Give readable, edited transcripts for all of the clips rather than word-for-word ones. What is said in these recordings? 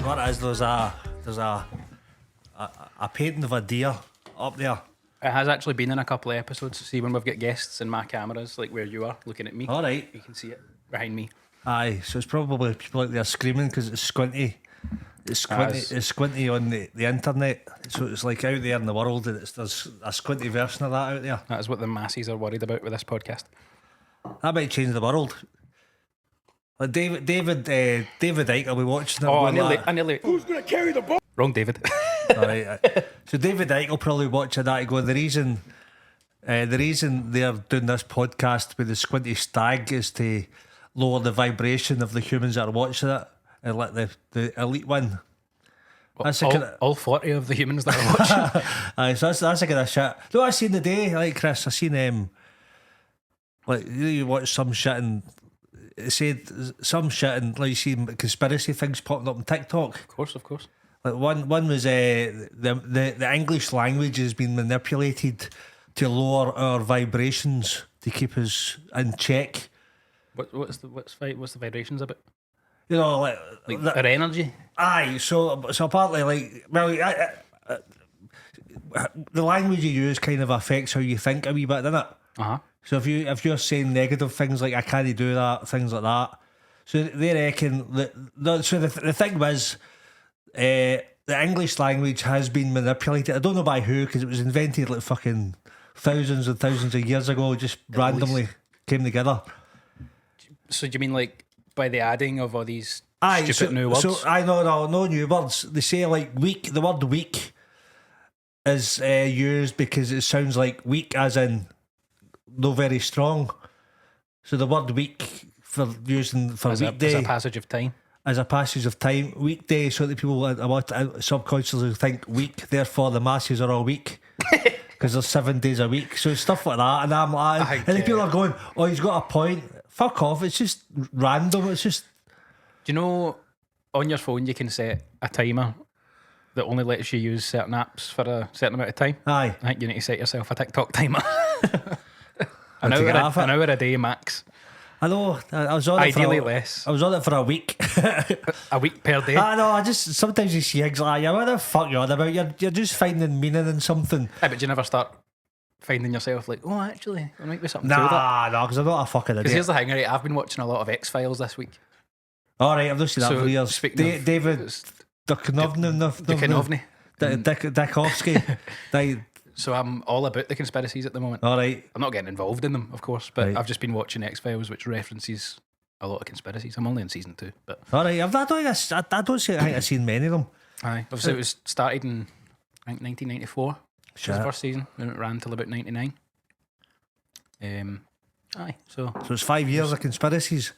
What it is, there's a painting of a deer up there. It has actually been in a couple of episodes. See, when we've got guests and my cameras, like where you are looking at me. All right. You can see it behind me. Aye, so it's probably people out there screaming because it's squinty. It's squinty on the internet. So it's like out there in the world, and there's a squinty version of that out there. That is what the masses are worried about with this podcast. That might change the world. Like David Icke will be watching. Oh, I nearly. Who's going to carry the ball? Wrong, David. All right. So David Icke will probably watch that and go, the reason they're doing this podcast with the squinty stag is to lower the vibration of the humans that are watching it and let the elite win. That's all 40 of the humans that are watching. Aye, so that's a kind of shit. No, I seen the day, like Chris, I seen like you watch some shit and it said some shit and like you see conspiracy things popping up on TikTok. Of course. Like one was the English language has been manipulated to lower our vibrations to keep us in check. What's the vibrations of it? You know, like our energy. Aye, so apparently, like, well, the language you use kind of affects how you think a wee bit, doesn't it? So if you're saying negative things like I can't do that, things like that, so they reckon the thing was. The English language has been manipulated. I don't know by who, because it was invented like fucking thousands and thousands of years ago, just randomly came together. So do you mean like by the adding of all these stupid new words? So I know no new words. They say like weak. The word weak is used because it sounds like weak as in no very strong. So the word weak for using for weekday as a passage of time. As a passage of time, weekday, so that people subconsciously think weak, therefore the masses are all weak because there's 7 days a week. So stuff like that, and I'm like, and then people are going, "Oh, he's got a point." Fuck off! It's just random. It's just. Do you know, on your phone you can set a timer that only lets you use certain apps for a certain amount of time? Aye. I think you need to set yourself a TikTok timer. an hour a day max. I know. I was on ideally it less. I was on it for a week. A week per day. I know. I just sometimes you see things like, yeah, what the fuck you on about? You're just finding meaning in something. Yeah, but you never start finding yourself like, oh, actually, there might be something to that. No, because I'm not a fucking idiot. Because here's the thing, right? I've been watching a lot of X-Files this week. All right, I've not seen that for years. David Dickovsky. So I'm all about the conspiracies at the moment. All right. I'm not getting involved in them, of course, but right. I've just been watching X-Files, which references a lot of conspiracies. I'm only in season 2, but all right. I don't think I've seen many of them. Aye, obviously it was started in I think 1994. Which was the first season, and it ran till about 99. So it's 5 years of conspiracies.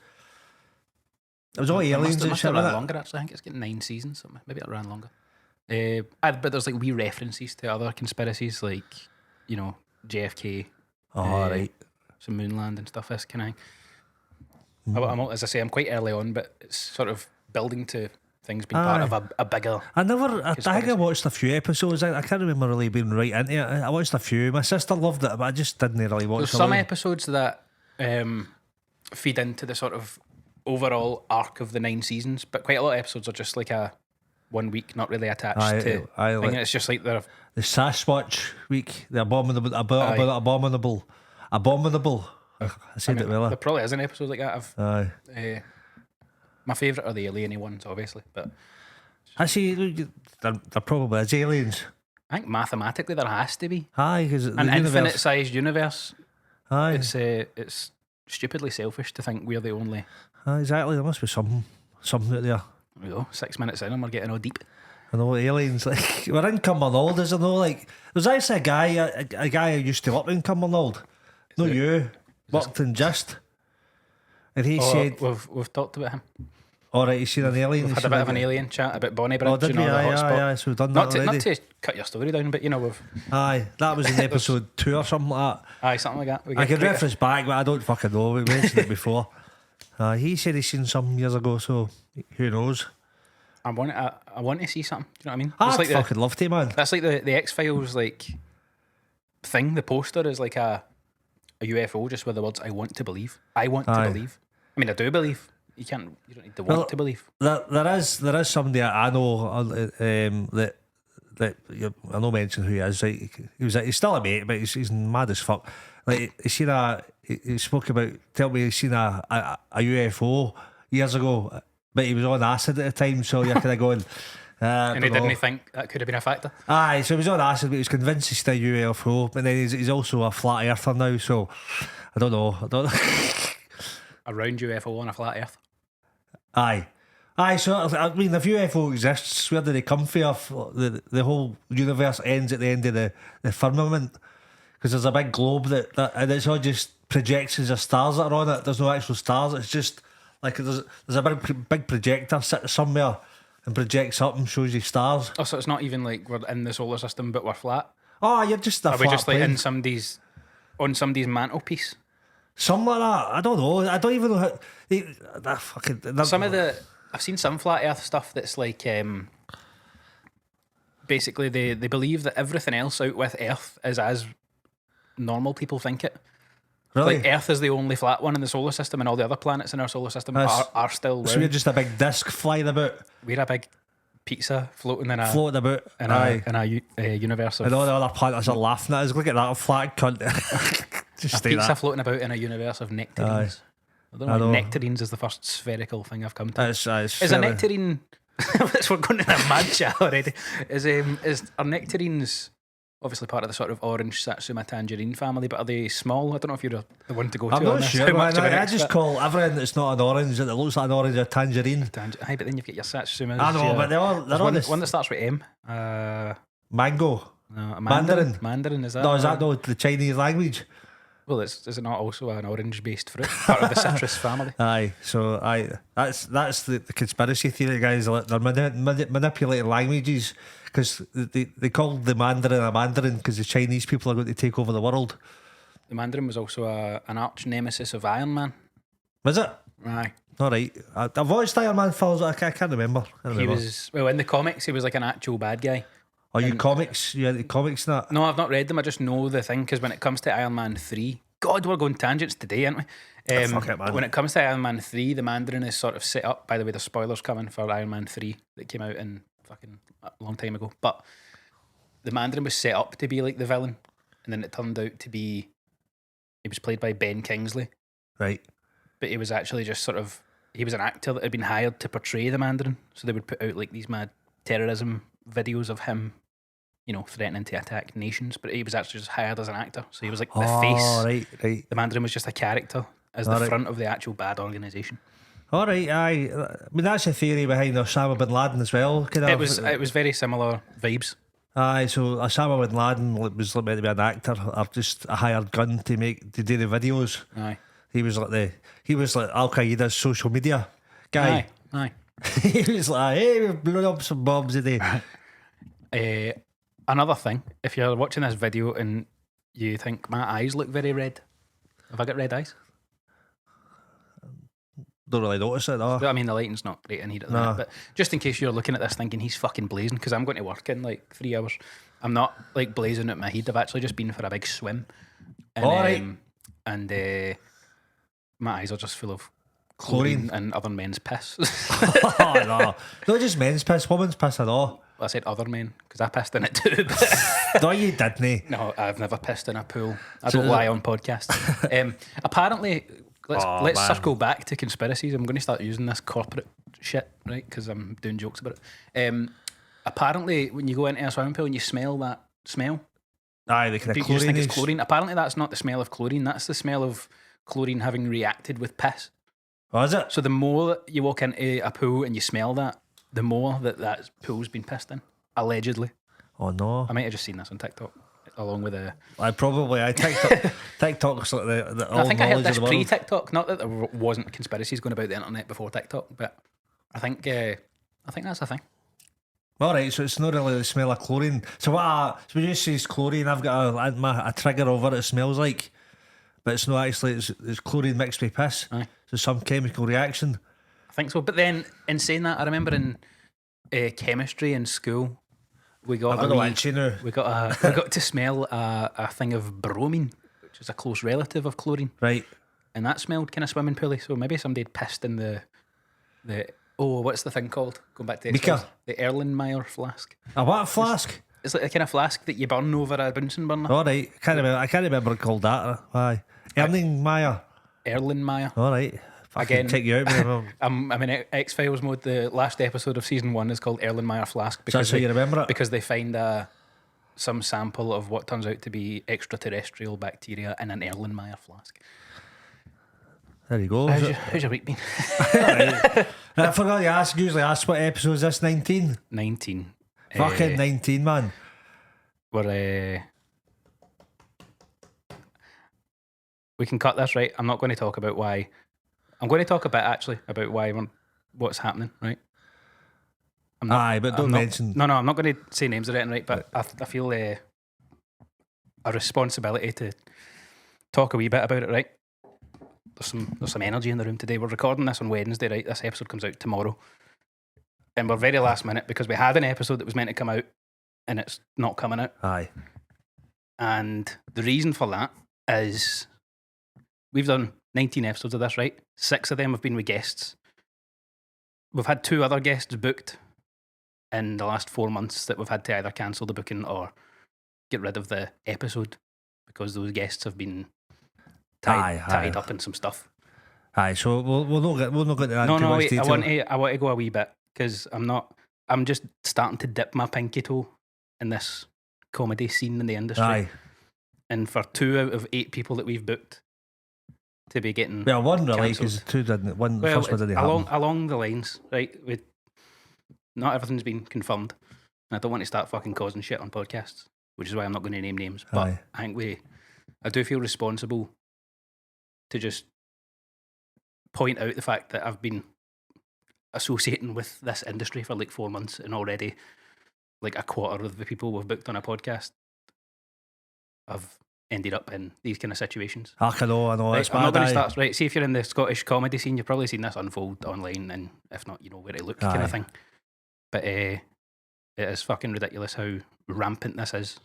It was all aliens and shit. It ran longer, actually. I think it's getting 9 seasons. So maybe it ran longer. But there's like wee references to other conspiracies, like, you know, JFK. Right. Some moon land and stuff. This kind of. As I say, I'm quite early on, but it's sort of building to things being part of a bigger. I think I watched a few episodes. I can't remember really being right into it. I watched a few. My sister loved it, but I just didn't really watch. There's some episodes that feed into the sort of overall arc of the 9 seasons, but quite a lot of episodes are just like a 1 week, not really attached to. It's just like the Sasquatch week, the abominable. I said it well. There probably is an episode like that. My favourite are the alien ones, obviously, but I see. There probably is aliens. I think mathematically there has to be. Aye, because an infinite-sized universe. Aye, it's stupidly selfish to think we're the only. Aye, exactly. There must be something out there. You know, 6 minutes in and we're getting all deep. I know, aliens, like, we're in Cumbernauld, isn't there? Like, there's actually a guy who used to work in Cumbernauld. No, you worked in Just, and he said we've talked about him. All right, you seen an alien? We've had a bit of an alien chat about Bonnie Bridge. Did we? Aye, so we've done that already. Not to cut your story down, but you know we've. Aye, that was in episode 2 or something like that. Aye, something like that. I can reference back, but I don't fucking know. We mentioned it before. He said he's seen some years ago, so who knows? I want to see something. Do you know what I mean? I'd fucking love to, man. That's like the X-Files like thing. The poster is like a UFO just with the words "I want to believe." I want to believe. I mean, I do believe, You don't need to want to believe. There is somebody I know that I know mention who he is. Right? He's still a mate, but he's mad as fuck. Like he spoke about. Tell me he's seen a UFO years ago, but he was on acid at the time, so you're kind of going. And he didn't think that could have been a factor. Aye, so he was on acid, but he was convinced he's still UFO. But then he's also a flat earther now, so I don't know. A round UFO on a flat earth. Aye, so I mean, if UFO exists, where do they come from? The whole universe ends at the end of the firmament, because there's a big globe that and it's all just projections of stars that are on it. There's no actual stars. It's just like there's a big projector sitting somewhere and projects up and shows you stars. Oh, so it's not even like we're in the solar system, but we're flat. Oh, you're just Are we just like in on somebody's mantelpiece? Something like that. I don't know. I don't even know how. I've seen some flat Earth stuff that's like basically they believe that everything else out with Earth is as normal people think it. Really? Like Earth is the only flat one in the solar system, and all the other planets in our solar system are still round. So we're just a big disc flying about. We're a big pizza floating about in a universe of. And all the other planets are laughing at us. Look at that flat cunt. Just a pizza floating about in a universe of nectarines. I don't know. Nectarines is the first spherical thing I've come to. Is a nectarine? We're going in a mad chat already. Are nectarines obviously part of the sort of orange satsuma tangerine family, but are they small? I don't know if you're the one to go to. I'm not sure, man. I just call everything that's not an orange that looks like an orange a tangerine. Aye, but then you've got your satsumas. I know, but they're on one that starts with M. Mango. No, Mandarin. Mandarin, is that? No, is that not the Chinese language? Well, is it not also an orange-based fruit, part of the citrus family? Aye, so that's the conspiracy theory, guys. They're manipulating languages because they called the Mandarin a Mandarin because the Chinese people are going to take over the world. The Mandarin was also an arch nemesis of Iron Man. Was it? Aye. All right. I've watched Iron Man films. I can't remember. He was in the comics. He was like an actual bad guy. Are you comics? You into comics and that? No, I've not read them. I just know the thing because when it comes to Iron Man 3, God, we're going tangents today, aren't we? Fuck it, man. When it comes to Iron Man 3, the Mandarin is sort of set up. By the way, there's spoilers coming for Iron Man 3 that came out in fucking a long time ago. But the Mandarin was set up to be like the villain, and then it turned out to be he was played by Ben Kingsley. Right. But he was actually just sort of he was an actor that had been hired to portray the Mandarin. So they would put out like these mad terrorism videos of him, threatening to attack nations, but he was actually just hired as an actor. So he was like the face. Right. The Mandarin was just a character as the front of the actual bad organisation. All right, aye. I mean, that's a theory behind Osama bin Laden as well. It was very similar vibes. Aye, so Osama bin Laden was meant to be an actor or just a hired gun to do the videos. Aye. He was like Al Qaeda's social media guy. Aye. He was like, hey, we've blown up some bombs today. Another thing, if you're watching this video and you think my eyes look very red, have I got red eyes? Don't really notice it, though. I mean, the lighting's not great in here at the minute, but just in case you're looking at this thinking he's fucking blazing, because I'm going to work in like 3 hours. I'm not like blazing at my head. I've actually just been for a big swim. And, and my eyes are just full of chlorine and other men's piss. Oh, no. Not just men's piss, women's piss at all. Well, I said other men because I pissed in it too. No, you didn't. No, I've never pissed in a pool. I don't lie on podcasts. Apparently, let's circle back to conspiracies. I'm going to start using this corporate shit, right? Because I'm doing jokes about it. Apparently, when you go into a swimming pool and you smell that smell, aye, they kind of just think it's chlorine. Apparently, that's not the smell of chlorine. That's the smell of chlorine having reacted with piss. Oh, is it? So the more you walk into a pool and you smell that, the more that pool's been pissed in, allegedly. Oh no! I might have just seen this on TikTok, along with a. TikTok's like the I think I heard this pre-TikTok. Not that there wasn't conspiracies going about the internet before TikTok, but I think that's a thing. All right, so it's not really the smell of chlorine. So when you say chlorine, I've got a trigger of what it smells like, but it's not actually. It's chlorine mixed with piss. Aye. So some chemical reaction. I think so, but then in saying that, I remember in chemistry in school, we got to smell a thing of bromine, which is a close relative of chlorine. Right. And that smelled kind of swimming pooly. So maybe somebody had pissed in the What's the thing called? Going back to Beaker. The Erlenmeyer flask. A what flask? It's like a kind of flask that you burn over a Bunsen burner. All right, I can't remember it called that. Aye, Erlenmeyer. Erlenmeyer. All right. Again, check you out, man. I'm in X-Files mode. The last episode of season 1 is called Erlenmeyer flask Because so you remember it? Because they find some sample of what turns out to be extraterrestrial bacteria in an Erlenmeyer flask. There you go. How's your week been? I forgot to ask. Usually ask what episode is this? 19. 19. Fucking 19, man. We can cut this, right? I'm not going to talk about why. I'm going to talk about what's happening, right? But don't mention. No, I'm not going to say names or anything, right? But I feel a responsibility to talk a wee bit about it, right? There's some energy in the room today. We're recording this on Wednesday, right? This episode comes out tomorrow, and we're very last minute because we had an episode that was meant to come out, and it's not coming out. Aye. And the reason for that is we've done 19 episodes of this, right? 6 of them have been with guests. We've had 2 other guests booked in the last 4 months that we've had to either cancel the booking or get rid of the episode because those guests have been tied up in some stuff. Aye, so we'll not get into that. No, wait, I want to go a wee bit because I'm just starting to dip my pinky toe in this comedy scene in the industry. Aye. And for 2 out of 8 people that we've booked to be getting one really, because 2 didn't. The first one didn't happen. Along the lines, right? Not everything's been confirmed, and I don't want to start fucking causing shit on podcasts, which is why I'm not going to name names. But Aye. I think I do feel responsible to just point out the fact that I've been associating with this industry for like 4 months, and already like a quarter of the people we've booked on a podcast have ended up in these kind of situations. I know. Right, It's I'm not bad. going to start. Right, see if you're in the Scottish comedy scene, you've probably seen this unfold online, and if not, you know where to look, kind of thing. But it is fucking ridiculous how rampant this is,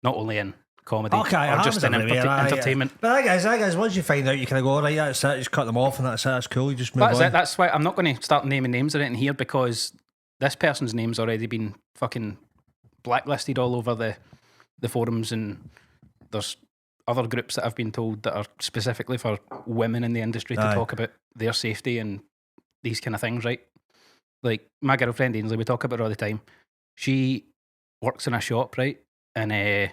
not only in comedy or just in entertainment. But that guys, once you find out, you kind of go, right, that's it, just cut them off, and that's it, that's cool, you just move on. That's why I'm not going to start naming names or anything here, because this person's name's already been fucking blacklisted all over the forums, and there's other groups that I've been told that are specifically for women in the industry to talk about their safety and these kind of things, right? Like my girlfriend Ainsley, we talk about her all the time. She works in a shop, right? And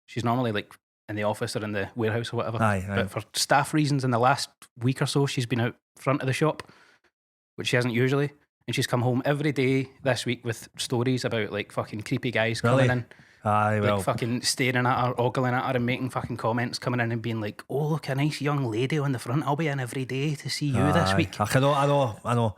she's normally like in the office or in the warehouse or whatever. But for staff reasons, in the last week or so, she's been out front of the shop, which she hasn't usually. And she's come home every day this week with stories about like fucking creepy guys coming in. Like fucking staring at her, ogling at her, and making fucking comments, coming in and being like, "Oh, look, a nice young lady on the front. I'll be in every day to see you this week." I know.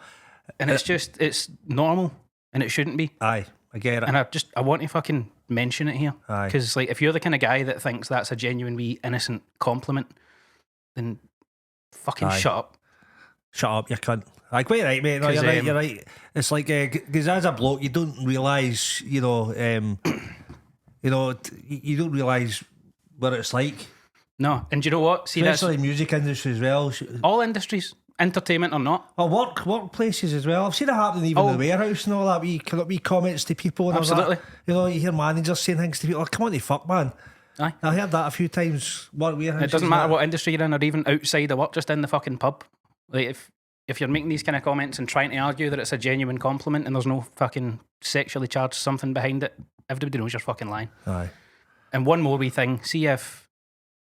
And it's normal, and it shouldn't be. Aye, I get it. And I want to fucking mention it here, because like if you're the kind of guy that thinks that's a genuine wee innocent compliment, then fucking shut up. Shut up, you cunt. Like, quite right, mate. No, you're right. It's like, because as a bloke, you don't realise, you don't realise what it's like. No, and do you know what? See, especially music industry as well. All industries, entertainment or not. Or workplaces as well. I've seen it happening even in the warehouse and all that. Wee comments to people. And absolutely. All that. You hear managers saying things to people. Oh, come on, fuck, man. Aye. I heard that a few times. It doesn't matter what industry you're in, or even outside of work, just in the fucking pub. Like if you're making these kind of comments and trying to argue that it's a genuine compliment and there's no fucking sexually charged something behind it, everybody knows you're fucking lying. Aye. And one more wee thing, see if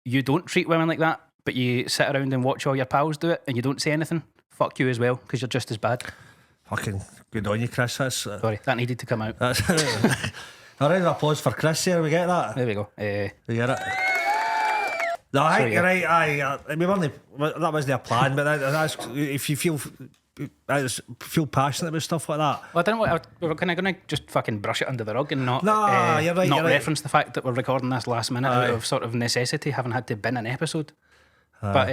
you don't treat women like that, but you sit around and watch all your pals do it and you don't say anything, fuck you as well, because you're just as bad. Fucking good on you, Chris. Sorry, that needed to come out. That's a round of applause for Chris here. We get that? There we go. We get it. No, I think you're right. That wasn't a plan, but that's if you feel passionate about stuff like that. Well, I don't know. We're kind of going to just fucking brush it under the rug and not. You're right. Not reference the fact that we're recording this last minute out of sort of necessity, having had to bin an episode. But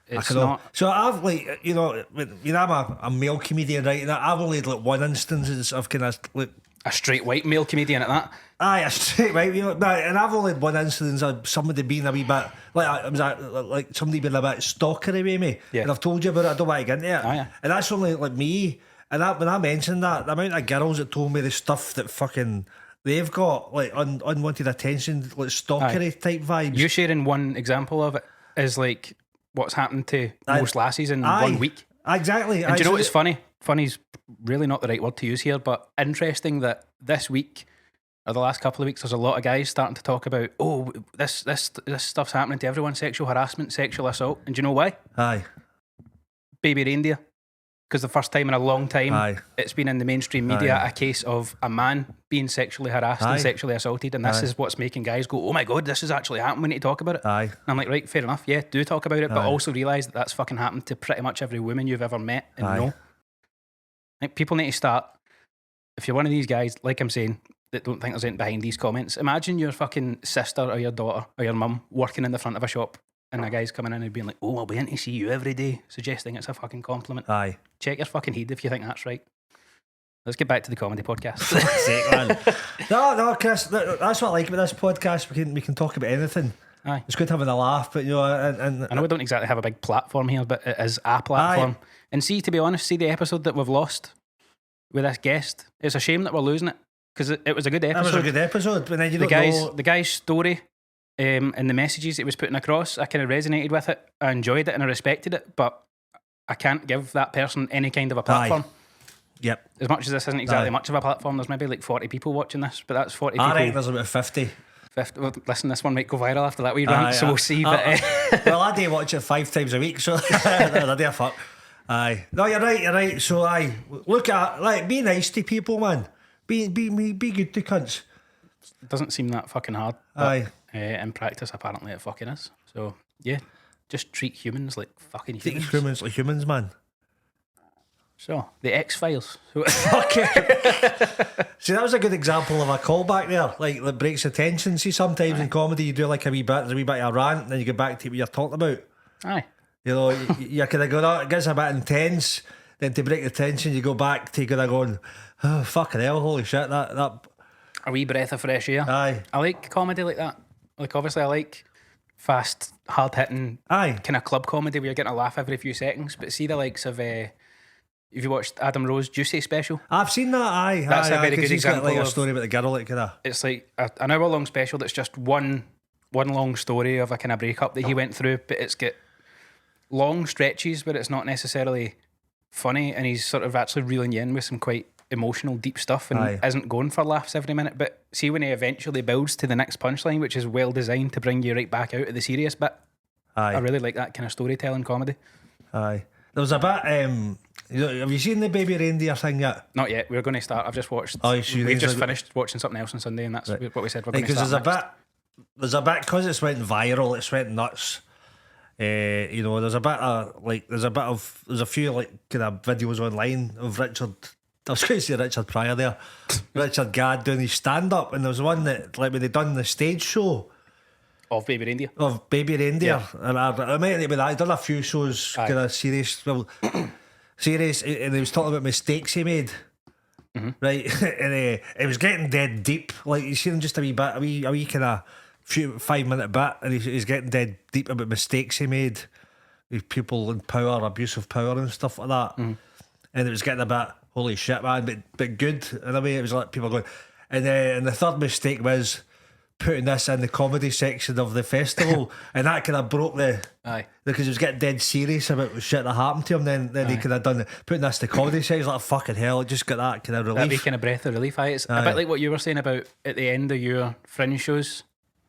It's not. So I've like, I'm a male comedian, right? And I've only had like one instance of kind of like a straight white male comedian at that. Aye, a straight white male. No, and I've only had one instance of somebody being a wee bit like somebody being a bit stalkery with me. Yeah. And I've told you about it. I don't want to get into it. Oh, yeah. And that's only like me. And when I mentioned that, the amount of girls that told me the stuff that fucking they've got, like unwanted attention, like stalkery type vibes. You sharing one example of it is like what's happened to most lassies in 1 week. Exactly. And do you know what's funny? Funny's really not the right word to use here, but interesting that this week or the last couple of weeks, there's a lot of guys starting to talk about, this stuff's happening to everyone: sexual harassment, sexual assault. And do you know why? Aye. Baby reindeer. Because the first time in a long time, it's been in the mainstream media a case of a man being sexually harassed and sexually assaulted, and this is what's making guys go, oh my God, this is actually happening, we need to talk about it. And I'm like, right, fair enough, yeah, do talk about it, but also realise that that's fucking happened to pretty much every woman you've ever met and know. I think people need to start, if you're one of these guys, like I'm saying, that don't think there's anything behind these comments, imagine your fucking sister or your daughter or your mum working in the front of a shop and a guy's coming in and being like, oh, I'll be in to see you every day, suggesting it's a fucking compliment. Aye. Check your fucking head if you think that's right. Let's get back to the comedy podcast. Sake, man. No, Chris, that's what I like about this podcast. We can talk about anything. Aye. It's good having a laugh, but and I know we don't exactly have a big platform here, but it is a platform. Aye. And see, to be honest, see the episode that we've lost with this guest. It's a shame that we're losing it because it was a good episode. It was a good episode, but then you the guy's story. And the messages it was putting across, I kind of resonated with it. I enjoyed it and I respected it, but I can't give that person any kind of a platform. Yep. As much as this isn't exactly much of a platform, there's maybe like 40 people watching this, but that's 40 people. I reckon there's about 50. Well, listen, this one might go viral after that wee rant, so we'll see. Well, I do watch it 5 times a week, so I do a fuck. Aye. No, you're right. So look at be nice to people, man. Be good to cunts. It doesn't seem that fucking hard. Aye. In practice, apparently it fucking is. So, yeah, just treat humans like fucking humans. Treat humans like humans, man. So, the X-Files. Okay. See, that was a good example of a callback there, like that breaks the tension. See, sometimes in comedy you do like there's a wee bit of a rant, and then you get back to what you're talking about. Aye. You know, you kind of go, it gets a bit intense, then to break the tension, you go back to kind of going, oh, fucking hell, holy shit, that... A wee breath of fresh air. Aye. I like comedy like that. Like, obviously, I like fast, hard-hitting kind of club comedy where you're getting a laugh every few seconds. But see the likes of... have you watched Adam Rowe's Juicy special? I've seen that, aye. That's a very good example like a story about the girl, like kind of... It's like an hour-long special that's just one long story of a kind of breakup that he went through, but it's got long stretches where it's not necessarily funny, and he's sort of actually reeling you in with some quite emotional, deep stuff, and isn't going for laughs every minute. But see when he eventually builds to the next punchline, which is well designed to bring you right back out of the serious bit. I really like that kind of storytelling comedy. There was a bit have you seen the baby reindeer thing yet? Not yet. We're going to start. I've just watched we've just finished watching something else on Sunday, and that's what we said we're going to start next. There's a bit because it's went viral, it's went nuts. There's a few like kind of videos online of Richard. I was going to say Richard Pryor there. Richard Gadd doing his stand-up, and there was one that, like, when they done the stage show of Baby Reindeer. And I might have been that. He done a few shows, kind of serious, and he was talking about mistakes he made. Mm-hmm. Right? And it was getting dead deep. Like, you see him just a wee kind of 5-minute bit, and he's getting dead deep about mistakes he made with people in power, abuse of power and stuff like that. Mm-hmm. And it was getting a bit, holy shit, man, but good in a way. It was like people going, and the third mistake was putting this in the comedy section of the festival, and that kind of broke because it was getting dead serious about shit that happened to him. Then he could have done putting this in the comedy section, like fucking hell, it just got that kind of relief. That kind of breath of relief. It's a bit like what you were saying about at the end of your Fringe shows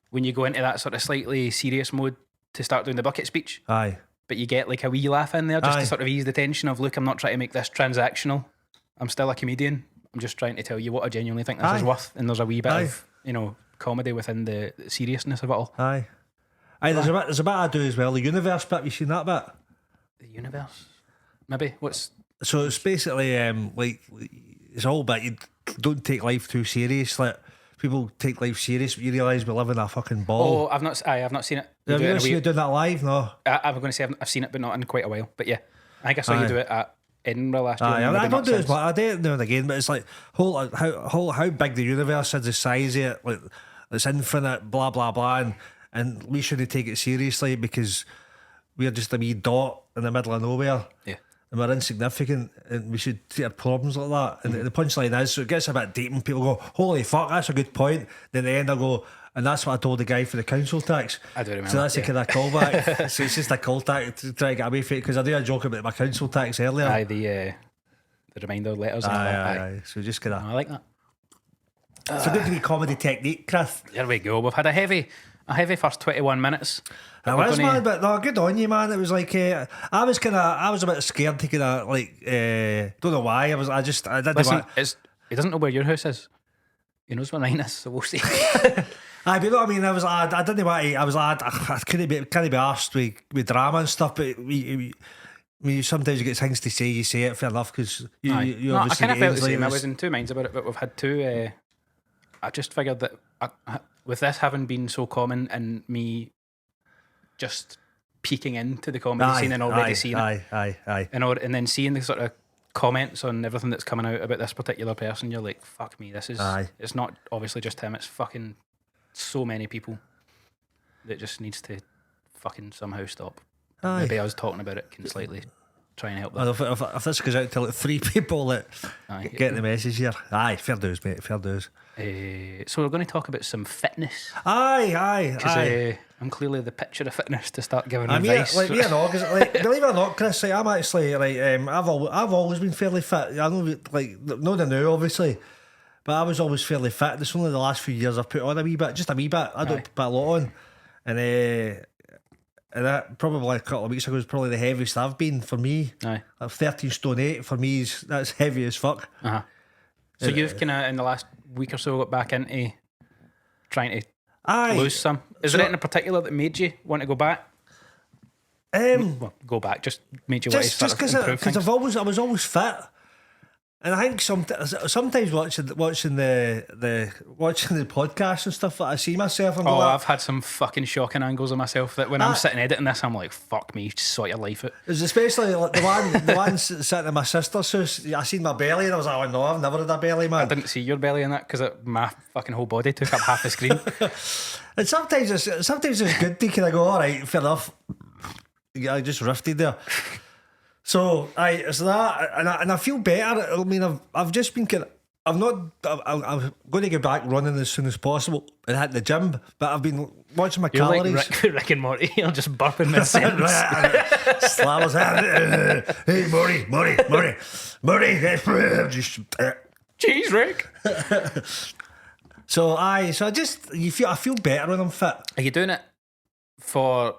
when you go into that sort of slightly serious mode to start doing the bucket speech. But you get like a wee laugh in there just to sort of ease the tension of, look, I'm not trying to make this transactional. I'm still a comedian. I'm just trying to tell you what I genuinely think this is worth. And there's a wee bit of, comedy within the seriousness of it all. There's a bit I do as well. The universe bit, have you seen that bit? The universe? Maybe. So it's basically like it's all bit you don't take life too serious. Like people take life serious, but you realise we live in a fucking ball. Oh, I've not seen it. Have you ever seen it doing that live? No. I'm going to say I've seen it, but not in quite a while. But yeah, I think I saw you do it at Edinburgh last year. I don't do it as much. I do it now and again, but it's like how big the universe is, the size of it, like it's infinite, blah blah blah, and we shouldn't take it seriously because we're just a wee dot in the middle of nowhere. Yeah. And we're insignificant, and we should take our problems like that. And the punchline is, so it gets a bit deep, and people go, "Holy fuck, that's a good point." Then at the end, I go, and that's what I told the guy for the council tax. I do remember. So that's a kind of callback. So it's just a callback to try to get away from it, because I do a joke about my council tax earlier. Aye, the reminder letters. Aye. So just kind of. I like that. It's a good wee comedy technique, Chris. There we go. We've had a heavy first 21 minutes. It was, man, but no, good on you, man. It was like I was a bit scared to kind of like don't know why. I didn't. Listen, he doesn't know where your house is. He knows where mine is, so we'll see. But you know what I mean? I didn't want to. I couldn't be arsed with drama and stuff. But we sometimes you get things to say. You say it, fair enough, because you no, I obviously. kind of felt the same. I was in two minds about it, but we've had two. I just figured that with this having been so common and me just peeking into the comedy scene and already seeing it, and then seeing the sort of comments on everything that's coming out about this particular person, you're like, fuck me, this is. It's not obviously just him. It's fucking so many people that just needs to fucking somehow stop. Maybe I was talking about it can slightly try and help that. If this goes out to like 3 people that get the message here, fair dues, mate, fair dues. So we're going to talk about some fitness. Aye. I'm clearly the picture of fitness to start giving advice. advice. Me and August, believe it or not, Chris, I'm actually I've always been fairly fit. I know, not the now, obviously, but I was always fairly fit. It's only the last few years I've put on a wee bit. I don't put a lot on, and that probably a couple of weeks ago was probably the heaviest I've been for me. Aye. 13 stone 8 for me that's heavy as fuck. So you've kind of in the last week or so got back into trying to lose some. Is there anything in particular that made you want to go back? Go back, just made you want to start improve things? Because I was always fit, and I think sometimes watching the podcast and stuff, I see myself. And I've had some fucking shocking angles of myself that when I'm sitting editing this, I'm like, fuck me, sort your life out. It's especially like the one sitting in my sister's house. I seen my belly and I was like, oh no, I've never had a belly, man. I didn't see your belly in that because my fucking whole body took up half the screen. And sometimes it's good to kind of go, all right, fair enough. I just riffed there. So it's that, and I feel better. I mean, I've just been kind of. I'm going to get back running as soon as possible and hit the gym, but I've been watching my calories. Like Rick and Morty, you're just burping mid-sentence. Hey, Morty. Jeez, Rick. So I feel better when I'm fit. Are you doing it for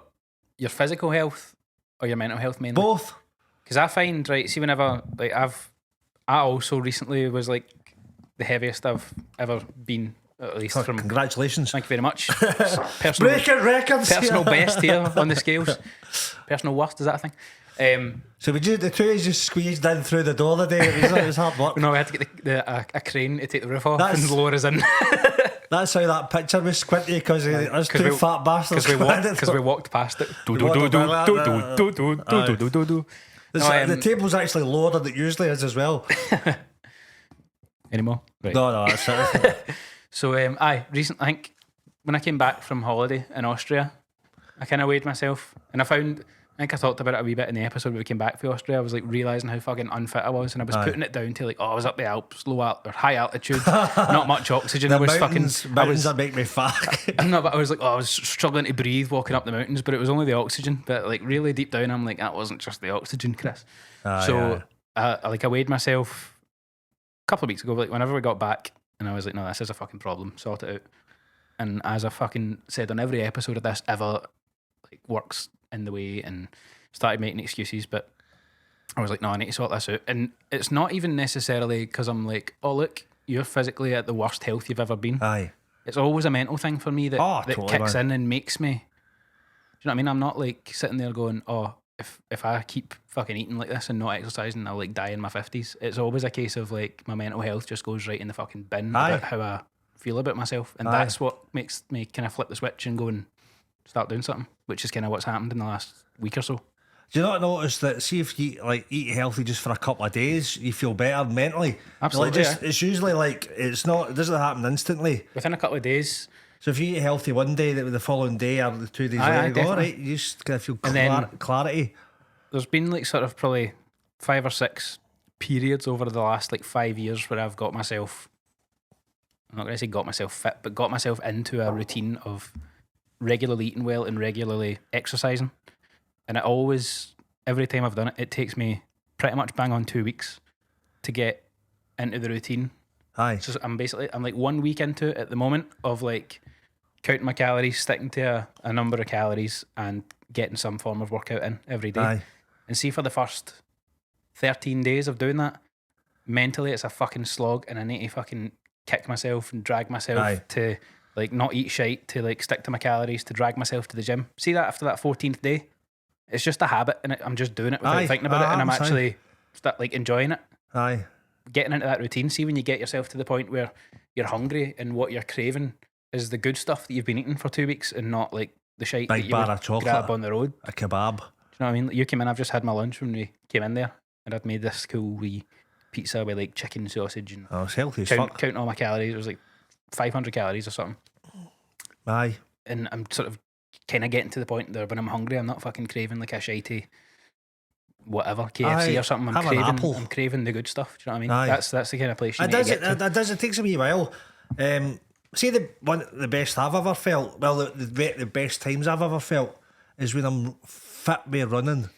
your physical health or your mental health mainly? Both. Because I find, right, see, whenever, like, I also recently was like the heaviest I've ever been, at least from. Congratulations. Thank you very much. Breaking records. Personal best here on the scales. Personal worst, is that a thing? So we did the two is just squeezed in through the door the day. It was hard work. No, we had to get a crane to take the roof off and lower us in. That's how that picture was squinty, because us two fat bastards. Because we walked past it. The table's actually lower than it usually is as well. Anymore? Right. No, that's it. So, recently, I think when I came back from holiday in Austria, I kind of weighed myself, and I think I talked about it a wee bit in the episode when we came back from Austria. I was like realising how fucking unfit I was, and I was putting it down to like, I was up the Alps, high altitude, not much oxygen. I was mountains that make me fat. No, but I was like, I was struggling to breathe walking up the mountains, but it was only the oxygen. But like really deep down, I'm like, that wasn't just the oxygen, Chris. I weighed myself a couple of weeks ago, like whenever we got back, and I was like, no, this is a fucking problem, sort it out. And as I fucking said on every episode of this ever, like works in the way, and started making excuses, but I was like, no, I need to sort this out. And it's not even necessarily because I'm like, oh look, you're physically at the worst health you've ever been. Aye. It's always a mental thing for me that totally, kicks in and makes me, do you know what I mean? I'm not like sitting there going, oh, if I keep fucking eating like this and not exercising, I'll like die in my 50s. It's always a case of like my mental health just goes right in the fucking bin about how feel about myself, and that's what makes me kind of flip the switch and go and start doing something, which is kind of what's happened in the last week or so. Do you not notice that, see if you like eat healthy just for a couple of days, you feel better mentally? Absolutely. It's usually like, it doesn't happen instantly. Within a couple of days. So if you eat healthy one day, the following day or the 2 days later, you go, all right, you just kind of feel clarity. There's been like sort of probably 5 or 6 periods over the last like 5 years where I've got myself, I'm not going to say got myself fit, but got myself into a routine of regularly eating well and regularly exercising. And it always, every time I've done it, it takes me pretty much bang on 2 weeks to get into the routine. Aye. So I'm like 1 week into it at the moment of like counting my calories, sticking to a number of calories and getting some form of workout in every day. Aye. And see, for the first 13 days of doing that, mentally it's a fucking slog, and I need to fucking kick myself and drag myself to like not eat shite, to like stick to my calories, to drag myself to the gym. See that after that 14th day? It's just a habit, and I'm just doing it without thinking about it, and I'm actually like enjoying it. Aye. Getting into that routine. See, when you get yourself to the point where you're hungry and what you're craving is the good stuff that you've been eating for 2 weeks, and not like the shite Big that you bar would of chocolate, grab on the road. a kebab. Do you know what I mean? You came in, I've just had my lunch when we came in there, and I'd made this cool wee pizza with like chicken sausage and it's healthy as fuck. Counting all my calories, it was like 500 calories or something. Aye. And I'm sort of kind of getting to the point there when I'm hungry, I'm not fucking craving like a shitey whatever KFC or something. I'm craving the good stuff. Do you know what I mean? Aye. That's the kind of place you need to get to. It takes a wee while. See, the best I've ever felt, well, the best times I've ever felt is when I'm fit with running.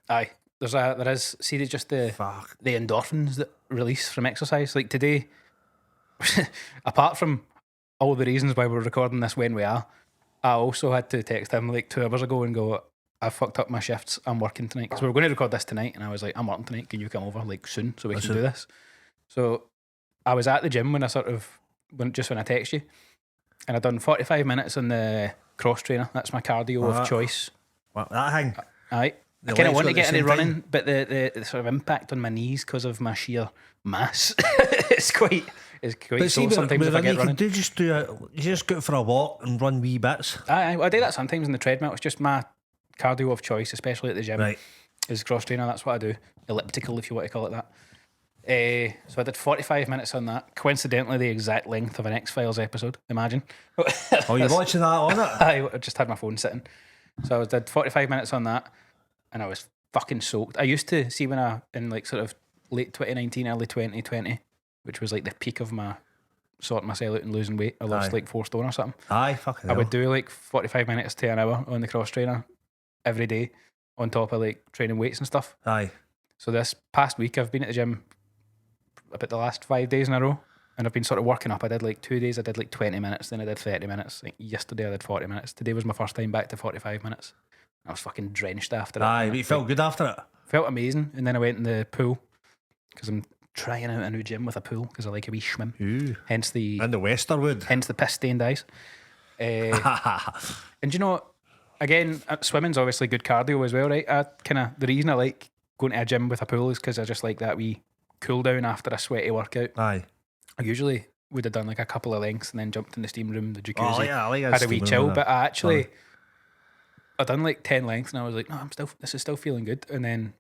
Aye. There is see, just the endorphins that release from exercise. Like today, apart from all the reasons why we're recording this when we are, I also had to text him like 2 hours ago and go, I fucked up my shifts, I'm working tonight, because we were going to record this tonight, and I was like, I'm working tonight, can you come over like soon so we can do this? So I was at the gym when I text you, and I'd done 45 minutes on the cross trainer. That's my cardio of choice. What, that thing? Aye. I kind of want to get into running, but the sort of impact on my knees because of my sheer mass it's quite so sometimes if I get running. You just go for a walk and run wee bits. I do that sometimes in the treadmill. It's just my cardio of choice, especially at the gym. Right. Is cross trainer. That's what I do. Elliptical, if you want to call it that. So I did 45 minutes on that. Coincidentally, the exact length of an X-Files episode. Imagine. Oh, you're watching that on it? I just had my phone sitting. So I did 45 minutes on that, and I was fucking soaked. I used to see when in like sort of late 2019, early 2020, which was like the peak of my sorting myself out and losing weight. I lost like 4 stone or something. Aye, fucking hell. I would do like 45 minutes to an hour on the cross trainer every day, on top of like training weights and stuff. Aye. So this past week I've been at the gym about the last 5 days in a row, and I've been sort of working up. I did like 2 days, I did like 20 minutes, then I did 30 minutes. Like yesterday I did 40 minutes. Today was my first time back to 45 minutes. I was fucking drenched after it. Aye, but you felt good after it? Felt amazing. And then I went in the pool, because I'm trying out a new gym with a pool, because I like a wee swim. Ooh. Hence the... And the Westerwood. Hence the piss-stained eyes. And you know, again, swimming's obviously good cardio as well, right? The reason I like going to a gym with a pool is because I just like that wee cool down after a sweaty workout. Aye. I usually would have done like a couple of lengths and then jumped in the steam room, the jacuzzi. Oh, yeah, I like had a wee chill, but I done like 10 lengths, and I was like, no, this is still feeling good. And then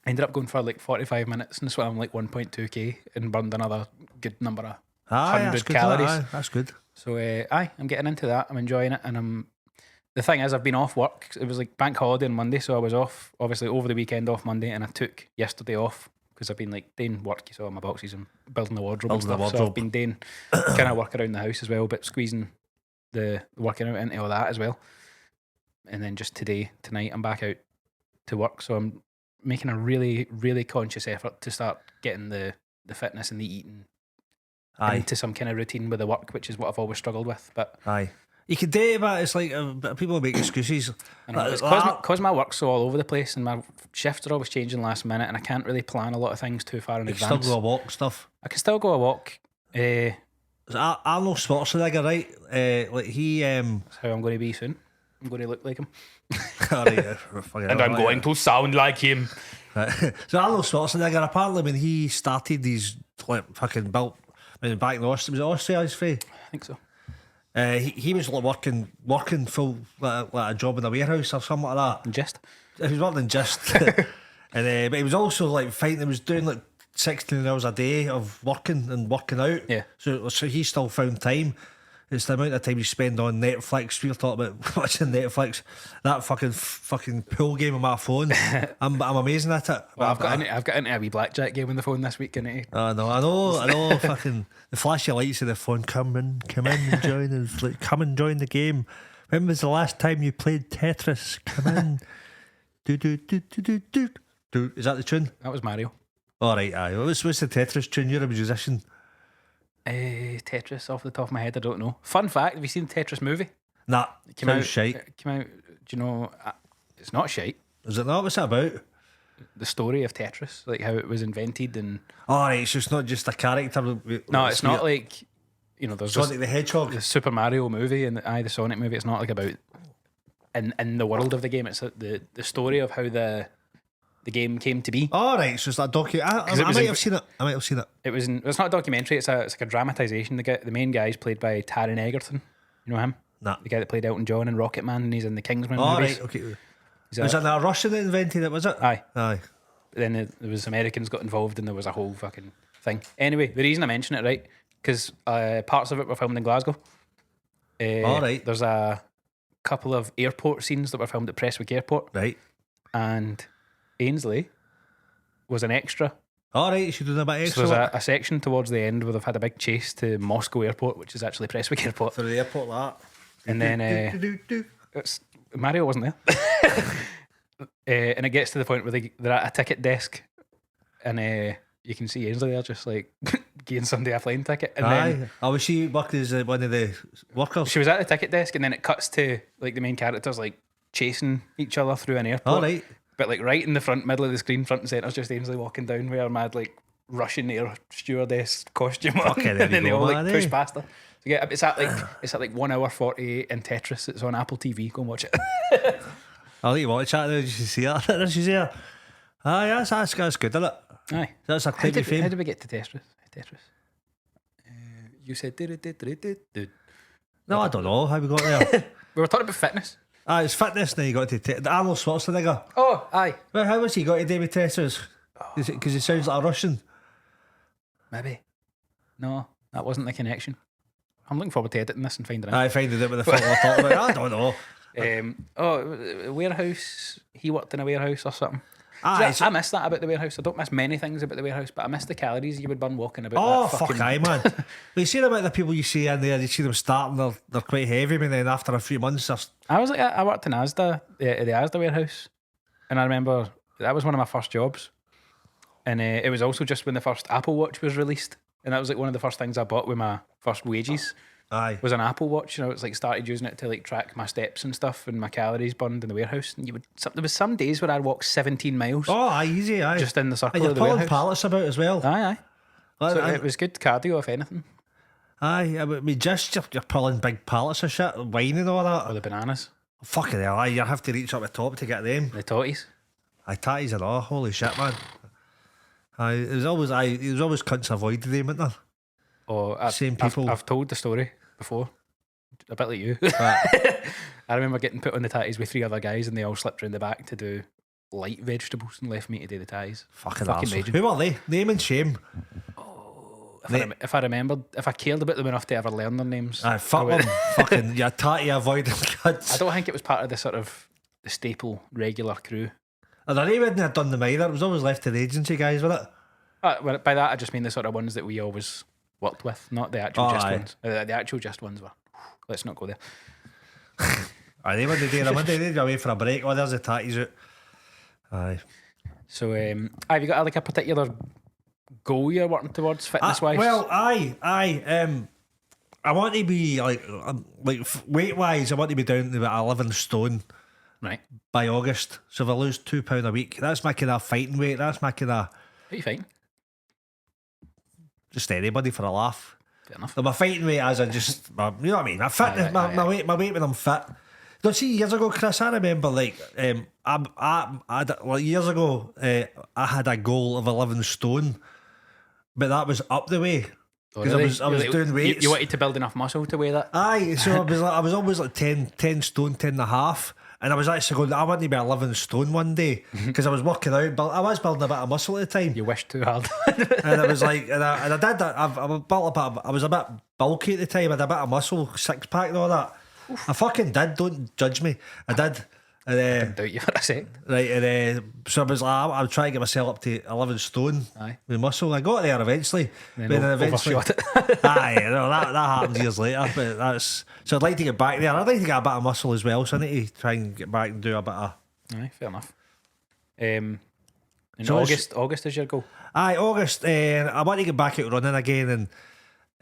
I ended up going for like 45 minutes and swam like 1.2k and burned another good number of 100 calories. Aye, that's good. So I'm getting into that. I'm enjoying it, and the thing is, I've been off work. It was like bank holiday on Monday, so I was off obviously over the weekend, off Monday, and I took yesterday off because I've been like doing work. You saw my boxes and building the wardrobe and stuff. So I've been doing kind of work around the house as well, but squeezing the working out into all that as well. And then just tonight, I'm back out to work. So I'm making a really, really conscious effort to start getting the fitness and the eating into some kind of routine with the work, which is what I've always struggled with. But you could do it, but it's like people make excuses. I know, it's because my work's so all over the place, and my shifts are always changing last minute, and I can't really plan a lot of things too far in advance. Still go a walk stuff. I can still go a walk. Arnold Schwarzenegger, right? Like he. That's how I'm going to be soon. I'm going to look like him. And I'm going to sound like him. So Arnold Schwarzenegger, apparently when he started, he's like fucking built And back in Austria, was it Austria he's free? I think so. He was like working full like a job in a warehouse or something like that. Just He was working just, and but he was also like fighting. He was doing like 16 hours a day of working and working out. Yeah. So he still found time. It's the amount of time you spend on Netflix. We were talking about watching Netflix. That fucking pool game on my phone. I'm amazing at it. Well, I've got into a wee blackjack game on the phone this week, innit? I know. Fucking the flashy lights of the phone. Come in and join us. Like, come and join the game. When was the last time you played Tetris? Come in. do. Is that the tune? That was Mario. All right, aye. What's the Tetris tune? You're a musician. Tetris off the top of my head, I don't know. Fun fact: have you seen the Tetris movie? Nah, it came out. Shite. It came out. Do you know? It's not shite. Is it not? What's it about? The story of Tetris, like how it was invented, and right, so it's not just a character. No, it's not like there's Sonic the Hedgehog, the Super Mario movie, and the Sonic movie. It's not like about in the world of the game. It's the story of how the game came to be. Right, so it's that I might have seen it. It's not a documentary. It's like a dramatisation. The main guy is played by Taron Egerton. You know him? Nah. The guy that played Elton John and Rocket Man, and he's in the Kingsman Right, movies. okay. Was it a Russian that invented it, was it? Aye. But then there was Americans got involved, and there was a whole fucking thing. Anyway, the reason I mention it, right, because parts of it were filmed in Glasgow. Right. There's a couple of airport scenes that were filmed at Prestwick Airport. Right. And Ainsley was an extra. Right, she did a bit extra. So there's a section towards the end where they've had a big chase to Moscow Airport, which is actually Prestwick Airport. For the airport, that. And then Mario wasn't there. And it gets to the point where they're at a ticket desk, and you can see Ainsley there just like giving somebody a plane ticket. And then was she working as one of the workers? She was at the ticket desk, and then it cuts to like the main characters like chasing each other through an airport. Right. But like right in the middle of the screen, front and centre, is just Ainsley walking down with her mad like Russian air stewardess costume on, and then they all like push past her. So yeah, it's at like 1 hour 48 in Tetris. It's on Apple TV. Go and watch it. I'll let you watch that. Did you see her? She's here. Aye, that's good, isn't it? Aye, that's a claim to fame. How did we get to Tetris? You said no, I don't know how we got there. We were talking about fitness. It's fitness. Now you got to the Arnold Schwarzenegger. Oh, aye. Well, how was he got to do with Tetris? Because he sounds like a Russian. Maybe. No, that wasn't the connection. I'm looking forward to editing this and finding out. I finding it with the film we're talking about. I don't know. Warehouse. He worked in a warehouse or something. I miss that about the warehouse. I don't miss many things about the warehouse, but I miss the calories you would burn walking about. Oh, fuck aye, man. You see about the people you see in there, you see them starting, they're quite heavy, but then after a few months, I worked in Asda, the Asda warehouse, and I remember that was one of my first jobs, and it was also just when the first Apple Watch was released, and that was like one of the first things I bought with my first wages. Aye. Was an Apple Watch. It's like started using it to like track my steps and stuff and my calories burned in the warehouse. And there was some days where I'd walk 17 miles. Oh, aye, easy, aye. Just in the circle and of the warehouse. You're pulling pallets about as well. Aye. So it was good cardio, if anything. Aye, I mean, you're pulling big pallets of shit, wine and all that. Or the bananas. Fucking hell, aye, you have to reach up the top to get them. The totties. Aye, tatties and all, holy shit, man. Aye, it was always cunts avoided them, weren't there? Oh, same people. I've told the story before. A bit like you. I remember getting put on the tatties with 3 other guys, and they all slipped round the back to do light vegetables and left me to do the tatties. Fucking raging. Who are they? Name and shame. Oh, if I cared about them enough to ever learn their names. Aye, fuck them. Fucking your tatty avoiding kids. I don't think it was part of the sort of the staple regular crew. And they wouldn't have done them either. It was always left to the agency guys, wasn't it? Well, by that I just mean the sort of ones that we always worked with, not the actual ones. The actual just ones were. Let's not go there. Aye, they wouldn't do them. They'd go away for a break. Oh, there's the tatties out. Aye. So, have you got like a particular goal you're working towards fitness wise? Well, I want to be like weight wise. I want to be down to about 11 stone. Right. By August. So if I lose £2 a week, that's my kind of fighting weight. That's my kind of. Who are you fighting? Just anybody for a laugh. Fair enough. My fighting weight as you know what I mean? My fitness, my weight when I'm fit. Don't see years ago, Chris, I remember like years ago I had a goal of 11 stone, but that was up the way. because I was doing weights. You wanted to build enough muscle to weigh that? Aye, so I was always like 10 stone, 10 and a half. And I was actually going, I wanted to be 11 stone one day because I was working out, but I was building a bit of muscle at the time. You wished too hard. And I was like, and I did that. I was a bit bulky at the time. I had a bit of muscle, 6-pack and all that. Oof. I fucking did. Don't judge me. I did. And, I didn't doubt you for a sec. Right, and so I was like, I was trying to get myself up to 11 stone with muscle. I got there eventually. Then eventually, overshot it. Aye, no, that happened years later. But that's so I'd like to get back there. I'd like to get a bit of muscle as well. So I need to try and get back and do a bit of. Aye, fair enough. In August is your goal. Aye, August. I want to get back out running again,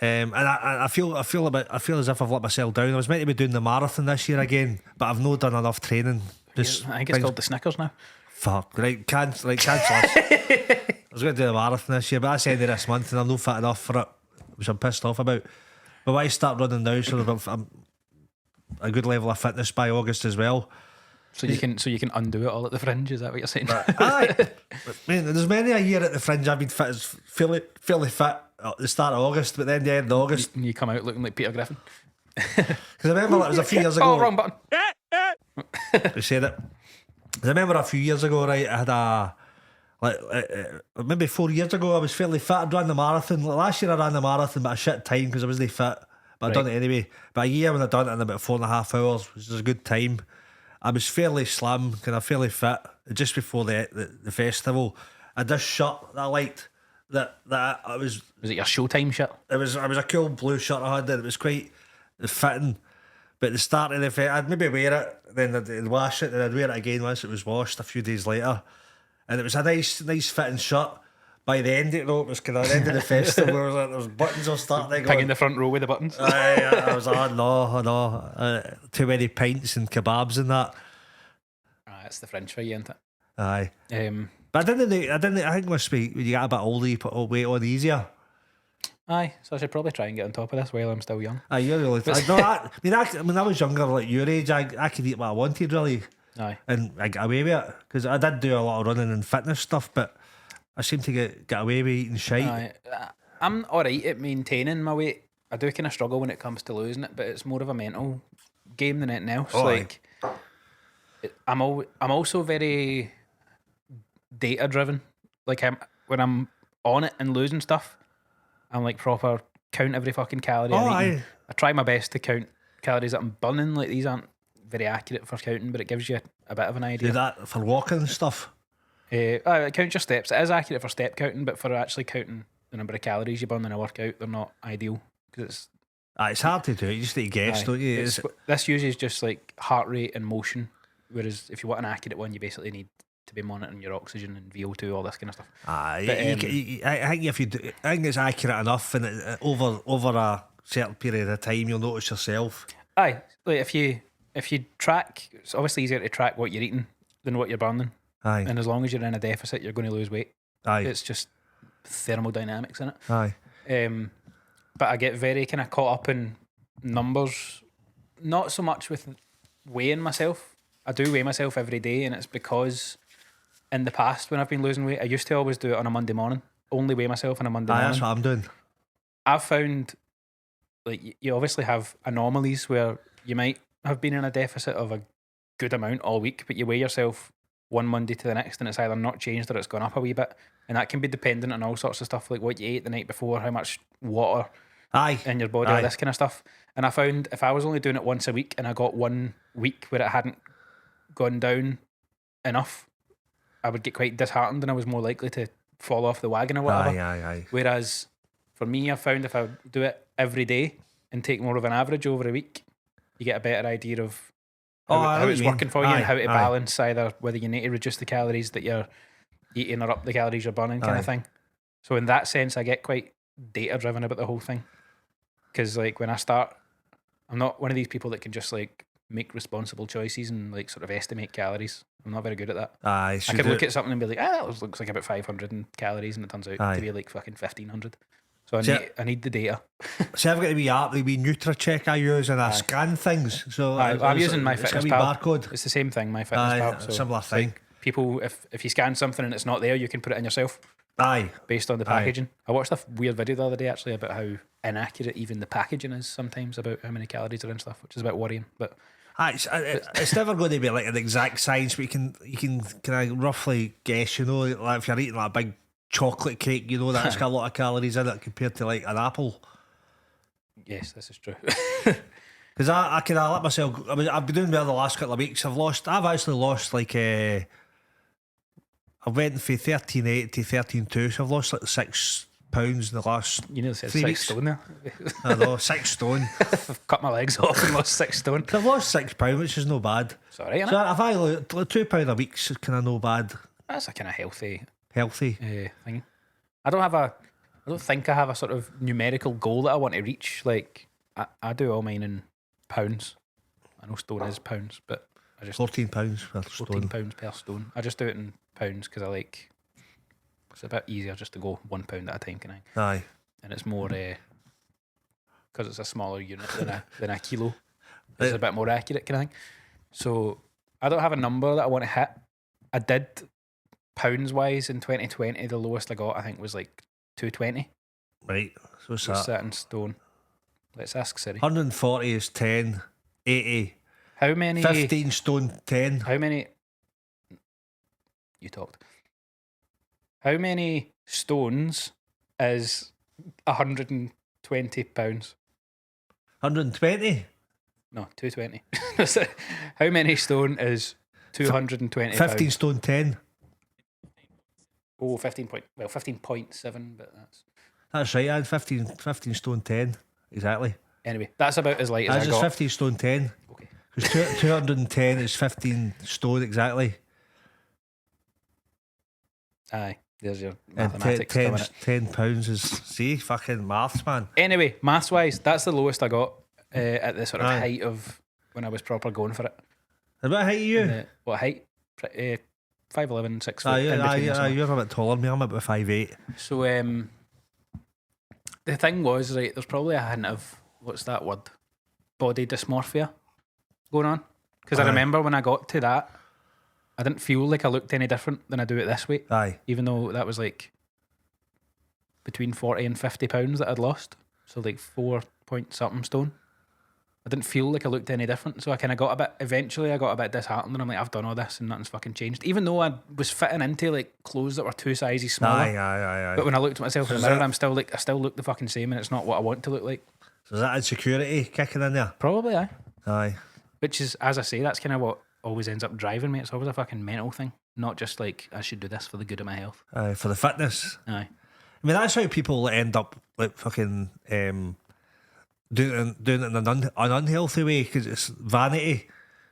and I feel as if I've let myself down. I was meant to be doing the marathon this year again, but I've not done enough training. I think it's called the Snickers now. Fuck, cancel I was going to do the marathon this year, but that's the end of this month, and I'm not fit enough for it, which I'm pissed off about. But when I start running now, so I'm a good level of fitness by August as well. So you can undo it all at the Fringe. Is that what you're saying? Aye, man, there's many a year at the Fringe I've been fit as fairly fit at the start of August, but then the end of August you come out looking like Peter Griffin. Because I remember it was a few years ago. Oh, wrong button. You said it. I remember a few years ago, right? I had maybe 4 years ago. I was fairly fit. I'd run the marathon. Last year I ran the marathon, but a shit time because I wasn't fit. But I'd done it anyway. But a year when I done it in about 4.5 hours, which was a good time. I was fairly slim, kind of fairly fit. Just before the festival, I just shirt that I liked. That I was. Was it your Showtime shirt? It was a cool blue shirt I had, and it was quite fitting. But at the start of the festival, I'd maybe wear it, then I'd wash it, then I'd wear it again once it was washed a few days later, and it was a nice fitting shirt. By the end of it, though, it was kind of the end of the festival. There was buttons all starting. Pig in the front row with the buttons. I was like, no, too many pints and kebabs and that. It's the Fringe for you, isn't it? Aye. But I think must be when you get a bit older, you put all weight on easier. Aye, so I should probably try and get on top of this while I'm still young. Aye, you're really. I was younger, like your age. I could eat what I wanted, really. Aye. And I got away with it because I did do a lot of running and fitness stuff, but I seem to get away with eating shite. Aye. I'm alright at maintaining my weight. I do kind of struggle when it comes to losing it, but it's more of a mental game than anything else. Like, I'm also very data driven. Like when I'm on it and losing stuff, I'm like proper count every fucking calorie I'm eating. I try my best to count calories that I'm burning. Like, these aren't very accurate for counting, but it gives you a bit of an idea. Do that for walking and stuff? Count your steps. It is accurate for step counting, but for actually counting the number of calories you burn in a workout, they're not ideal because it's hard to do. You just need to guess, don't you? This uses just like heart rate and motion, whereas if you want an accurate one, you basically need to be monitoring your oxygen and VO2, all this kind of stuff. I think I think it's accurate enough, and over a certain period of time, you'll notice yourself. Aye, like if you track, it's obviously easier to track what you're eating than what you're burning. Aye, and as long as you're in a deficit, you're going to lose weight. Aye, it's just thermodynamics in it. Aye, but I get very kind of caught up in numbers, not so much with weighing myself. I do weigh myself every day, and it's because in the past when I've been losing weight, I used to always do it on a Monday morning, only weigh myself on a Monday morning. That's what I'm doing. I've found, like, you obviously have anomalies where you might have been in a deficit of a good amount all week, but you weigh yourself one Monday to the next and it's either not changed or it's gone up a wee bit, and that can be dependent on all sorts of stuff, like what you ate the night before, how much water in your body, all this kind of stuff. And I found if I was only doing it once a week and I got 1 week where it hadn't gone down enough, I would get quite disheartened and I was more likely to fall off the wagon or whatever. Whereas for me, I found if I do it every day and take more of an average over a week, you get a better idea of how it's working for you and how to balance either whether you need to reduce the calories that you're eating or up the calories you're burning kind of thing. So in that sense, I get quite data driven about the whole thing, because like when I start, I'm not one of these people that can just like make responsible choices and like sort of estimate calories. I'm not very good at that. I could look at something and be like, that looks like about 500 in calories, and it turns out to be like fucking 1500. So I need the data. See, I've got a wee app, the wee NutriCheck I use, and I scan things. So I'm using MyFitnessPal. Barcode. It's the same thing, MyFitnessPal. So similar thing. Like people, if you scan something and it's not there, you can put it in yourself. Aye. Based on the packaging. I watched a weird video the other day actually about how inaccurate even the packaging is sometimes about how many calories are in stuff, which is a bit worrying. But it's never going to be like an exact science, but you can kind of roughly guess, like if you're eating like a big chocolate cake, that's got a lot of calories in it compared to like an apple. Yes, this is true. Because I can let myself. I've been doing well the last couple of weeks. I've actually lost like I went from 13.8 to 13.2, so I've lost like 6 pounds in the last. You know, said 3 6 weeks. stone there. I know, 6 stone. I've cut my legs off and lost 6 stone. So I've lost £6, which is no bad. Sorry, So if I like £2 a week's kind of no bad. that's a kind of healthy thing. I don't think I have a sort of numerical goal that I want to reach. Like I do all mine in pounds. I know stone is pounds, but I just £14 per stone. £14 per stone. I just do it in pounds because I like. It's a bit easier just to go £1 at a time, can I? Aye. And it's more because it's a smaller unit than a kilo. It's a bit more accurate, kind of thing. So I don't have a number that I want to hit. I did pounds wise in 2020. The lowest I got, I think, was like 220. Right. So what's What's that? that in stone? Let's ask Siri. 140 is 10. 80. How many? 15 stone 10. How many? You talked. How many stones is 120 pounds? 120? No, 220. How many stone is 220 15 pounds? stone 10. Oh, 15.7, but That's right, I had 15 stone 10. Exactly. anyway, that's about as light as That's I just got. 15 stone 10. Okay. Because 210 is 15 stone exactly. Aye, there's your And mathematics coming in. 10 pounds is, see, fucking maths, man. Anyway, maths wise, that's the lowest I got at the sort of Aye. height of when I was proper going for it. And what height are you? What height? 5'11", 6 foot. Aye, in between or something. you're a bit taller than me. I'm about 5'8". So the thing was, right, there's probably a hint of, what's that word? Body dysmorphia going on. Because I Aye. remember when I got to that, I didn't feel like I looked any different than I do at this weight. Aye. Even though that was like between 40 and 50 pounds that I'd lost. So like 4 point something stone. I didn't feel like I looked any different. So I kind of eventually I got a bit disheartened and I'm like, I've done all this and nothing's fucking changed. Even though I was fitting into like clothes that were 2 sizes smaller. Aye. But when I looked at myself in the mirror, I still look the fucking same and it's not what I want to look like. So is that insecurity kicking in there? Probably, aye. Aye. Which is, as I say, that's kind of what always ends up driving me. It's always a fucking mental thing. Not just like, I should do this for the good of my health. Aye, for the fitness. Aye. I mean, that's how people end up like fucking doing it in an unhealthy way because it's vanity.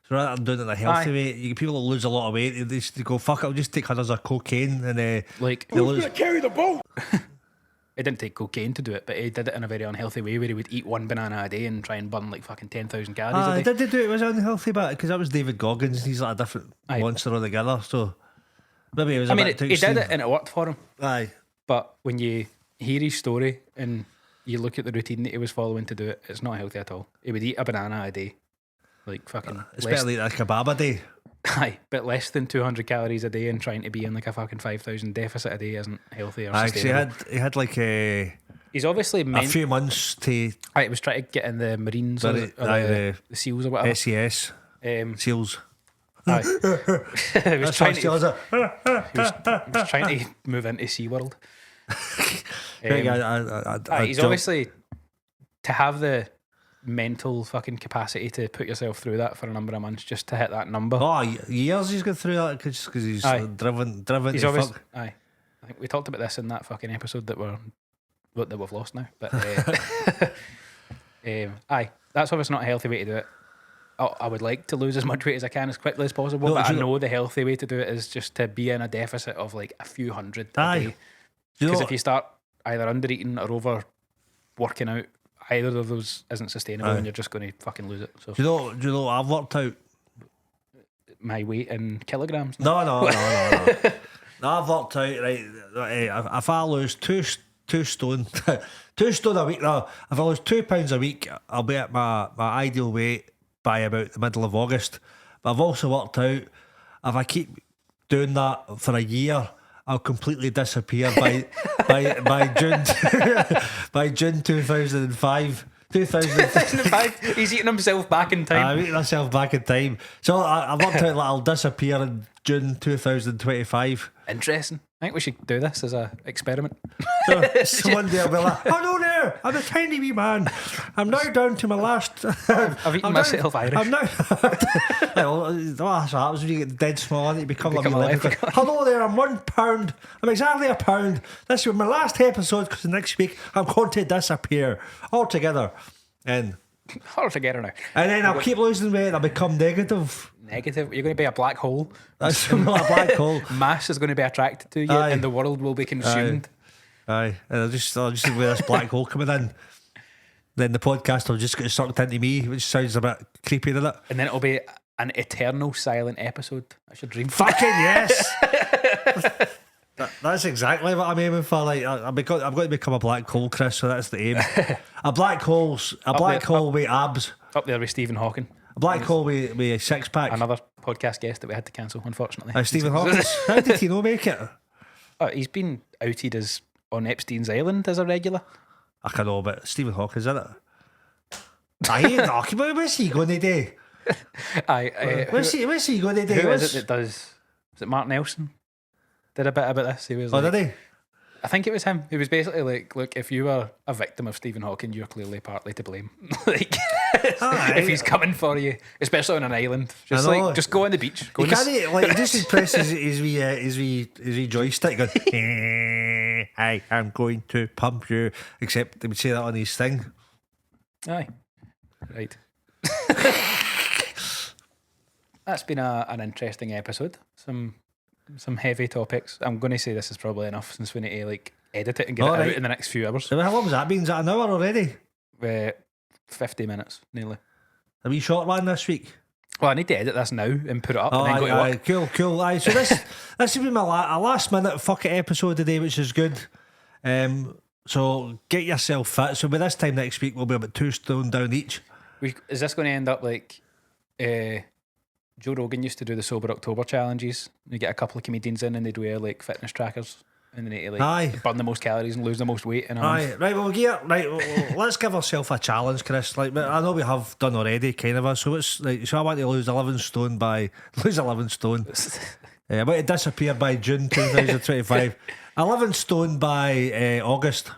So rather than doing it in a healthy Aye. way, people that lose a lot of weight, they just go, fuck it, I'll just take hundreds of cocaine and Like, they lose. Carry the boat. he didn't take cocaine to do it, but he did it in a very unhealthy way where he would eat 1 banana a day and try and burn like fucking 10,000 calories a day. Did they do it was unhealthy, but because that was David Goggins, he's like a different Aye. monster altogether. So maybe it was. I a mean, bit too he did extreme. it and it worked for him. Aye. But when you hear his story and you look at the routine that he was following to do it, it's not healthy at all. He would eat a banana a day. Like fucking It's better like a kebab a day. aye, but less than 200 calories a day and trying to be in like a fucking 5,000 deficit a day isn't healthy or Aye, 'cause sustainable. he had like He's obviously a few months to Aye, he was trying to get in the Marines or, Aye, the SEALs or whatever. SES Aye. seals. he was That's trying what to, seals are. he was trying to move into SeaWorld. He's don't- obviously to have the mental fucking capacity to put yourself through that for a number of months just to hit that number. Years he's gone through that because he's Aye. driven. He's to obviously fuck. aye. I think we talked about this in that fucking episode that we've lost now. But aye, that's obviously not a healthy way to do it. I would like to lose as much weight as I can as quickly as possible, No, but do I you know the healthy way to do it is just to be in a deficit of like a few hundred a Aye. day. Do you Because know if you start either under eating or over working out, either of those isn't sustainable Aye. and you're just going to fucking lose it. So Do you know what I've worked out? my weight in kilograms. No. No, I've worked out right. If I lose two stone, 2 stone a week. No, if I lose £2 a week, I'll be at my ideal weight by about the middle of August. But I've also worked out if I keep doing that for a year, I'll completely disappear by June by June 2005. 2005. He's eating himself back in time. I'm eating myself back in time. So I've worked out that I'll disappear in June 2025. Interesting. I think we should do this as an experiment. So one day I'll be like, hello there, I'm a tiny wee man. I'm now down to my last. I've eaten myself Irish. I'm now. Well, that's what happens when you get dead small and you become a leprechaun. Hello there, I'm £1. I'm exactly £1. This is my last episode because next week I'm going to disappear altogether. And altogether now. And then I'll keep losing weight and I'll become negative. Negative. You're going to be a black hole. That's not a black hole. Mass is going to be attracted to you, and the world will be consumed. Aye. And I'll just with this black hole coming in. Then the podcast will just get sucked into me, which sounds a bit creepy, doesn't it? And then it'll be an eternal silent episode. That's your dream. Fucking yes. That's exactly what I'm aiming for. Like I'm going to become a black hole, Chris. So that's the aim. A black hole with abs. Up there with Stephen Hawking. A black hole with a six pack. Another podcast guest that we had to cancel, unfortunately. Stephen Hawking. How did he not make it? He's been outed as on Epstein's Island as a regular. I can know, but Stephen Hawking, isn't it? What's he going to do? What's he going to do? Who is it that does? Is it Mark Nelson? Did a bit about this. He was. Did he? I think it was him. He was basically like, look, if you were a victim of Stephen Hawking, you're clearly partly to blame. Like, if he's coming for you, especially on an island, just go on the beach. He can't just presses his wee joystick going, I am going to pump you. Except they would say that on his thing. Aye. Right. That's been an interesting episode. Some heavy topics. I'm going to say this is probably enough since we need to edit it and get it out in the next few hours. So how long has that been? Is that an hour already? 50 minutes, nearly. A wee short one this week? Well, I need to edit this now and put it up and then go to work. Cool. Aye, so this will be my last minute fuck it episode today, which is good. So get yourself fit. So by this time next week we'll be about 2 stone down each. Is this going to end up like Joe Rogan used to do the Sober October challenges? You get a couple of comedians in and they'd wear fitness trackers and they need to burn the most calories and lose the most weight. Right, well, let's give ourselves a challenge, Chris. I know we have done already, kind of. So it's so I want to lose 11 stone. I want to disappear by June 2025. 11 stone by August.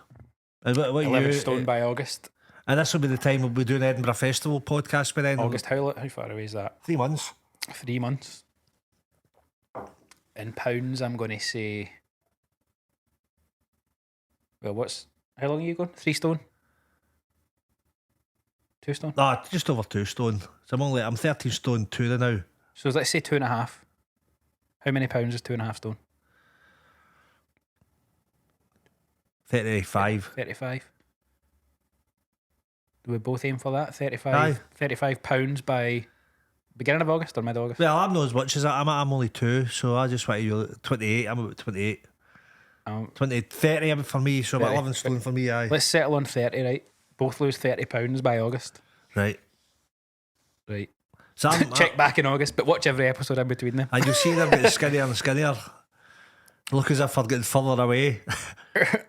11 stone by August. And this will be the time we'll be doing Edinburgh Festival podcast by then. August, how far away is that? 3 months. 3 months. In pounds, I'm going to say. Well, how long are you going? 3 stone? 2 stone? Just over 2 stone. So I'm 13 stone 2 now. So let's say 2.5. How many pounds is 2.5 stone? 35. 35. Do we both aim for that? 35 pounds by beginning of August or mid-August? Well, I'm not as much as that. I'm only 2, so I just want to 28. I'm about 28. 30 for me, so about 11 stone for me. Aye. Let's settle on 30, right? Both lose 30 pounds by August. Right. So check back in August, but watch every episode in between them. And you'll see them getting skinnier and skinnier. Look as if they're getting further away.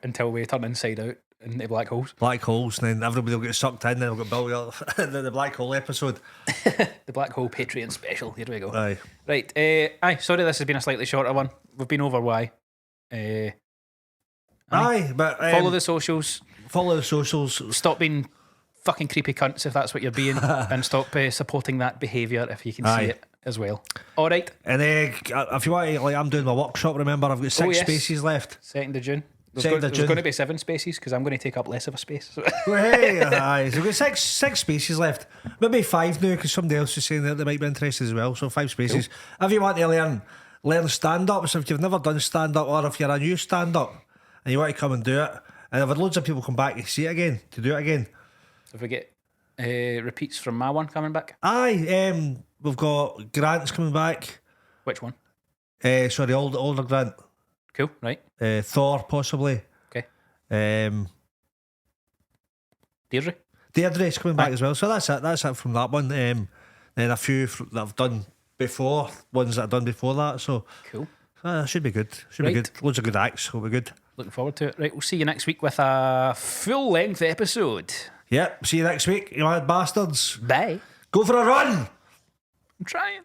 Until we turn inside out into black holes. Black holes, and then everybody will get sucked in, then we'll get built up. The black hole episode. The black hole Patreon special. Here we go. Aye. Right. Sorry, this has been a slightly shorter one. We've been over why. But follow the socials. Stop being fucking creepy cunts if that's what you're being, and stop supporting that behaviour if you can see it as well. All right. And if you want to, I'm doing my workshop. Remember, I've got 6 spaces left. 2nd of June. There's going to be 7 spaces because I'm going to take up less of a space. So we've got six spaces left. Maybe 5 now because somebody else is saying that they might be interested as well. So 5 spaces. Cool. If you want to learn stand-up, so if you've never done stand-up or if you're a new stand-up and you want to come and do it, and I've had loads of people come back to do it again. So if we get repeats from my one coming back? We've got Grant's coming back. Which one? Older Grant. Cool, right. Thor, possibly. Okay. Deirdre's coming back as well. So that's it from that one. Then a few that I've done before, ones that I've done before that. So cool. Should be good. Should be good. Loads of good acts. Will be good. Looking forward to it. Right, we'll see you next week with a full-length episode. Yep. See you next week, you mad bastards. Bye. Go for a run. I'm trying.